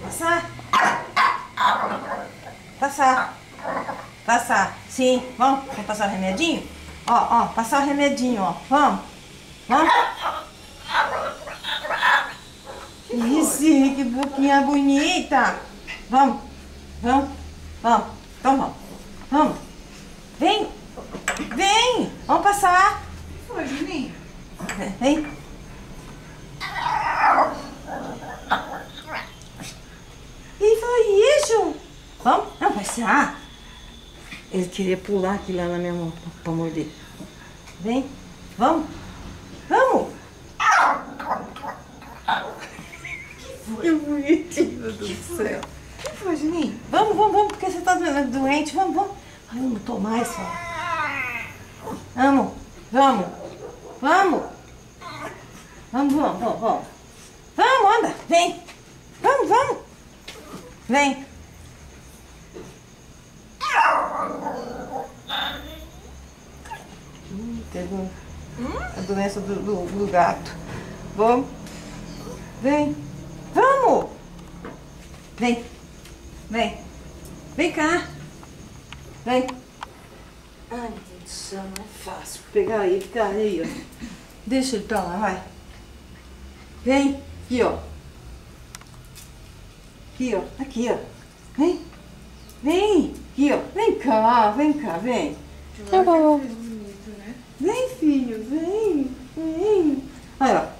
Passar. Passar. Passar. Sim. Vamos passar o remedinho? Ó, passar o remedinho, ó. Vamos. Vamos. Isso, que boquinha bonita. Vamos. Vamos. Vamos. Então vamos. Vamos. Vem. Vem. Vamos passar. O que foi, Juninho? Vem. E foi isso? Vamos? Não, passear. Ele queria pular aqui lá na minha mão pra morder. Vem. Vamos. Vamos. Que bonitinho do céu. O que foi, Juninho? Vamos, porque você tá doente. Vamos. Ai, não tô mais, só. Vamos. Vamos, anda. Vem. Vamos. Vem. Teve a doença do gato. Vamos. Vem. Vamos. Vem. Vem cá. Vem. Ai, meu Deus do céu, não é fácil pegar ele, ficar aí, ó. Deixa ele pra lá, vai. Vem. Aqui, ó. Aqui, ó. Vem. Aqui, ó. Vem cá, vem. Tá bom. Bonito, né? Vem, filho, vem. Olha, ó.